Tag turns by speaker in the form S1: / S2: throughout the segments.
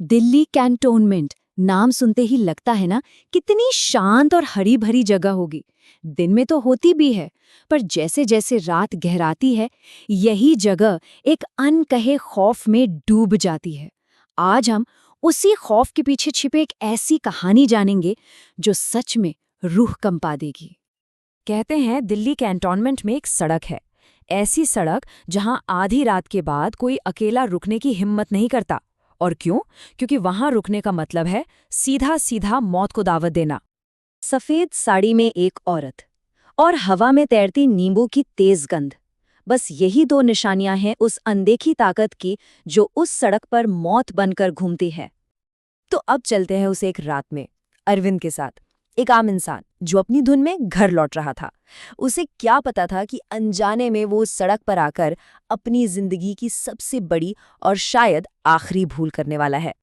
S1: Delhi cantonment नाम सुनते ही लगता है ना, कितनी शांत और हरी भरी जगह होगी। दिन में तो होती भी है, पर जैसे जैसे रात गहराती है, यही जगह एक अनकहे खौफ में डूब जाती है। आज हम उसी खौफ के पीछे छिपे एक ऐसी कहानी जानेंगे जो सच में रूह कंपा देगी।
S2: कहते हैं दिल्ली कैंटोनमेंट में एक सड़क है। ऐसी सड़क जहां आधी रात के बाद कोई अकेला रुकने की हिम्मत नहीं करता। और क्यों? क्योंकि वहां रुकने का मतलब है सीधा सीधा मौत को दावत देना।
S1: सफेद साड़ी में एक औरत और हवा में तैरती नींबू की तेज गंध, बस यही दो निशानियां हैं उस अनदेखी ताकत की जो उस सड़क पर मौत बनकर घूमती है।
S2: तो अब चलते हैं उस एक रात में, अरविंद के साथ। एक आम इंसान जो अपनी धुन में घर लौट रहा था। उसे क्या पता था कि अनजाने में वो उस सड़क पर आकर अपनी जिंदगी की सबसे बड़ी और शायद आखिरी भूल करने वाला है।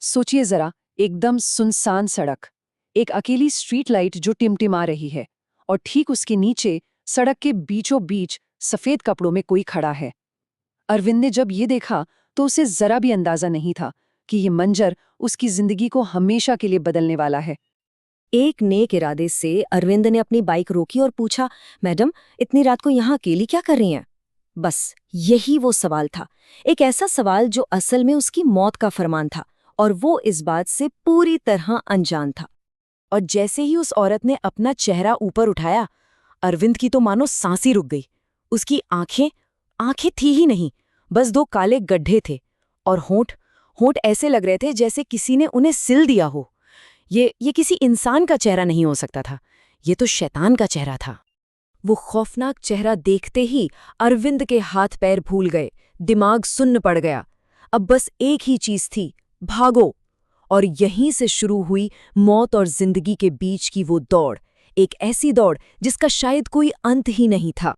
S3: सोचिए जरा, एकदम सुनसान सड़क, एक अकेली स्ट्रीट लाइट जो टिमटिमा रही है, और ठीक उसके नीचे सड़क के बीचों बीच सफेद कपड़ों में कोई खड़ा है। अरविंद ने जब ये देखा तो उसे जरा भी अंदाजा नहीं था कि ये मंजर उसकी जिंदगी को हमेशा के लिए बदलने वाला है।
S2: एक नेक इरादे से अरविंद ने अपनी बाइक रोकी और पूछा, मैडम, इतनी रात को यहाँ अकेली क्या कर रही हैं? बस यही वो सवाल था, एक ऐसा सवाल जो असल में उसकी मौत का फरमान था, और वो इस बात से पूरी तरह अनजान था। और जैसे ही उस औरत ने अपना चेहरा ऊपर उठाया, अरविंद की तो मानो सांसें रुक गई। उसकी आंखें आंखें थी ही नहीं, बस दो काले गड्ढे थे, और होंठ होंठ ऐसे लग रहे थे जैसे किसी ने उन्हें सिल दिया हो। ये किसी इंसान का चेहरा नहीं हो सकता था, ये तो शैतान का चेहरा था। वो खौफनाक चेहरा देखते ही अरविंद के हाथ पैर भूल गए, दिमाग सुन्न पड़ गया। अब बस एक ही चीज थी, भागो। और यहीं से शुरू हुई मौत और जिंदगी के बीच की वो दौड़, एक ऐसी दौड़ जिसका शायद कोई अंत ही नहीं था।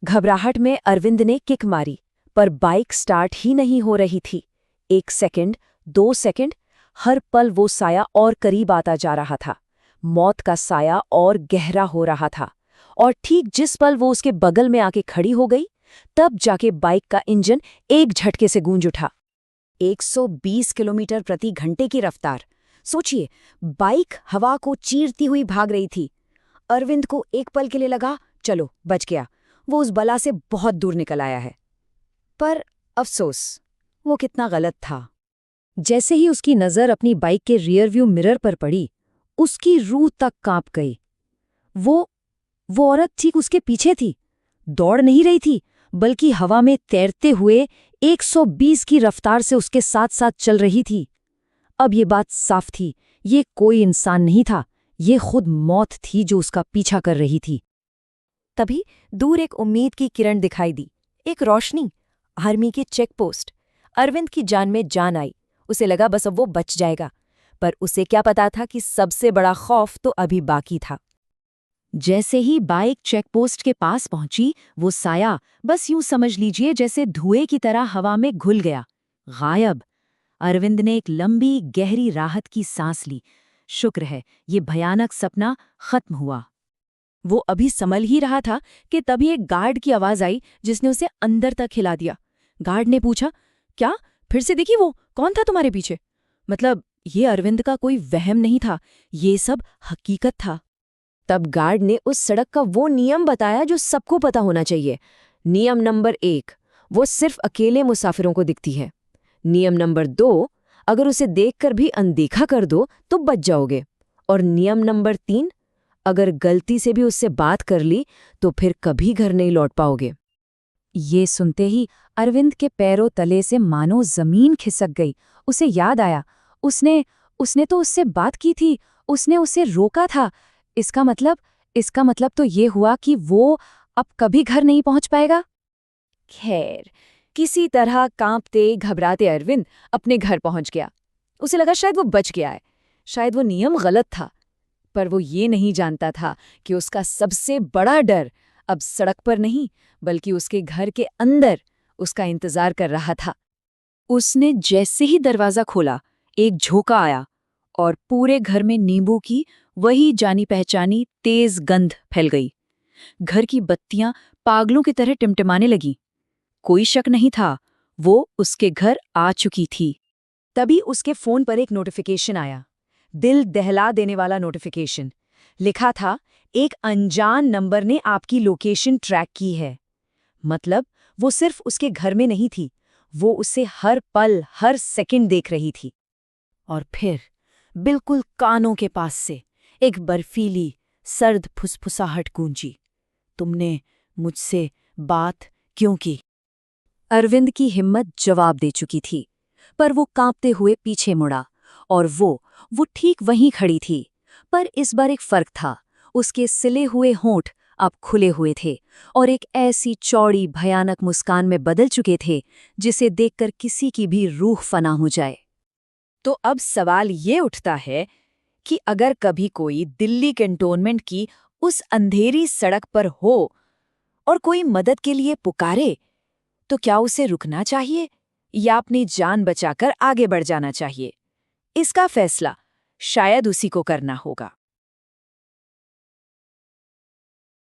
S2: घबराहट में अरविंद ने किक मारी, पर बाइक स्टार्ट ही नहीं हो रही थी। 1 सेकंड, 2 सेकंड, हर पल वो साया और करीब आता जा रहा था। मौत का साया और गहरा हो रहा था। और ठीक जिस पल वो उसके बगल में आके खड़ी हो गई, तब जाके बाइक का इंजन एक झटके से गूंज उठा। 120 किलोमीटर प्रति घंटे की रफ्तार। सोचिए, बाइक हवा को चीरती हुई भाग रही थी। अरविंद को एक पल के लिए लगा, चलो बच गया, वो उस बला से बहुत दूर निकल आया है। पर अफसोस, वो कितना गलत था। जैसे ही उसकी नज़र अपनी बाइक के रियरव्यू मिरर पर पड़ी, उसकी रूह तक कांप गई। वो औरत ठीक उसके पीछे थी, दौड़ नहीं रही थी, बल्कि हवा में तैरते हुए 120 की रफ्तार से उसके साथ साथ चल रही थी। अब ये बात साफ थी, ये कोई इंसान नहीं था, ये खुद मौत थी जो उसका पीछा कर रही थी। तभी दूर एक उम्मीद की किरण दिखाई दी, एक रोशनी, आर्मी की चेक पोस्ट। अरविंद की जान में जान आई। उसे लगा बस अब वो बच जाएगा, पर उसे क्या पता था कि सबसे बड़ा खौफ तो अभी बाकी था।
S1: जैसे ही बाइक चेकपोस्ट के पास पहुंची, वो साया बस यूं समझ लीजिए जैसे धुएं की तरह हवा में घुल गया, गायब। अरविंद ने एक लंबी गहरी राहत की सांस ली। शुक्र है ये भयानक सपना खत्म हुआ।
S2: वो अभी संभल ही रहा था कि तभी एक गार्ड की आवाज आई जिसने उसे अंदर तक हिला दिया। गार्ड ने पूछा, क्या फिर से देखी? वो कौन था तुम्हारे पीछे? मतलब ये अरविंद का कोई वहम नहीं था, ये सब हकीकत था। तब गार्ड ने उस सड़क का वो नियम बताया जो सबको पता होना चाहिए। नियम नंबर 1, वो सिर्फ अकेले मुसाफिरों को दिखती है। नियम नंबर 2, अगर उसे देखकर भी अनदेखा कर दो तो बच जाओगे। और नियम नंबर 3, अगर गलती से भी उससे बात कर ली तो फिर कभी घर नहीं लौट पाओगे।
S1: ये सुनते ही अरविंद के पैरों तले से मानो जमीन खिसक गई। उसे याद आया, उसने तो उससे बात की थी, उसने उसे रोका था। इसका मतलब तो ये हुआ कि वो अब कभी घर नहीं पहुंच पाएगा।
S2: खैर, किसी तरह कांपते घबराते अरविंद अपने घर पहुंच गया। उसे लगा शायद वो बच गया है, शायद वो नियम गलत था। पर वो ये नहीं जानता था कि उसका सबसे बड़ा डर अब सड़क पर नहीं, बल्कि उसके घर के अंदर उसका इंतजार कर रहा था।
S1: उसने जैसे ही दरवाजा खोला, एक झोंका आया और पूरे घर में नींबू की वही जानी पहचानी तेज गंध फैल गई। घर की बत्तियां पागलों की तरह टिमटिमाने लगीं। कोई शक नहीं था, वो उसके घर आ चुकी थी। तभी उसके फोन पर एक नोटिफिकेशन आया, दिल दहला देने वाला नोटिफिकेशन। लिखा था, एक अनजान नंबर ने आपकी लोकेशन ट्रैक की है। मतलब वो सिर्फ उसके घर में नहीं थी, वो उसे हर पल हर सेकंड देख रही थी। और फिर बिल्कुल कानों के पास से एक बर्फीली सर्द फुसफुसाहट गूंजी, तुमने मुझसे बात क्यों की? अरविंद की हिम्मत जवाब दे चुकी थी, पर वो कांपते हुए पीछे मुड़ा, और वो ठीक वहीं खड़ी थी। पर इस बार एक फर्क था, उसके सिले हुए होंठ अब खुले हुए थे और एक ऐसी चौड़ी भयानक मुस्कान में बदल चुके थे जिसे देखकर किसी की भी रूह फना हो जाए। तो अब सवाल ये उठता है कि अगर कभी कोई दिल्ली कैंटोनमेंट की उस अंधेरी सड़क पर हो और कोई मदद के लिए पुकारे, तो क्या उसे रुकना चाहिए या अपनी जान बचाकर आगे बढ़ जाना चाहिए? इसका फैसला शायद उसी को करना होगा।